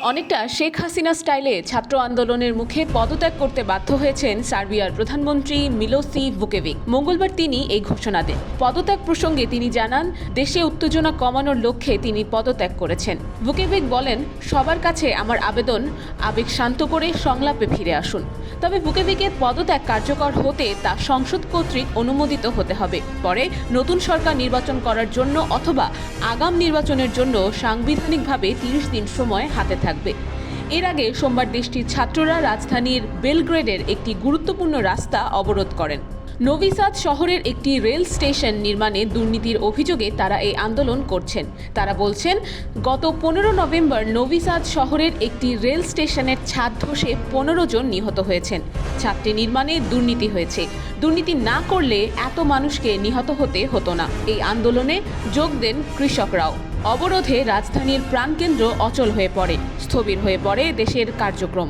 অনেকটা শেখ হাসিনা স্টাইলে ছাত্র আন্দোলনের মুখে পদত্যাগ করতে বাধ্য হয়েছেন সার্বিয়ার প্রধানমন্ত্রী মিলোসি ভুকেভিক। মঙ্গলবার তিনি এই ঘোষণা দেন। পদত্যাগ প্রসঙ্গে তিনি জানান, দেশে উত্তেজনা কমানোর লক্ষ্যে তিনি পদত্যাগ করেছেন। ভুকেভিক বলেন, সবার কাছে আমার আবেদন, আবেগ শান্ত করে সংলাপে ফিরে আসুন। তবে ভুকেভিকের পদত্যাগ কার্যকর হতে তা সংসদ কর্তৃক অনুমোদিত হতে হবে। পরে নতুন সরকার নির্বাচন করার জন্য অথবা আগাম নির্বাচনের জন্য সাংবিধানিকভাবে 30 দিন সময় হাতে থাকবে। এর আগে সোমবার দেশটির ছাত্ররা রাজধানীর বেলগ্রেডের একটি গুরুত্বপূর্ণ রাস্তা অবরোধ করেন। নোভি সাদ শহরের একটি রেল স্টেশন নির্মাণে দুর্নীতির অভিযোগে তারা এই আন্দোলন করছেন। তারা বলছেন, গত 15 নভেম্বর নোভি সাদ শহরের একটি রেল স্টেশনের ছাদ ধসে 15 জন নিহত হয়েছেন। ছাদটি নির্মাণে দুর্নীতি হয়েছে। দুর্নীতি না করলে এত মানুষকে নিহত হতে হতো না। এই আন্দোলনে যোগ দেন কৃষকরাও। অবরোধে রাজধানীর প্রাণকেন্দ্র অচল হয়ে পড়ে, স্থবির হয়ে পড়ে দেশের কার্যক্রম।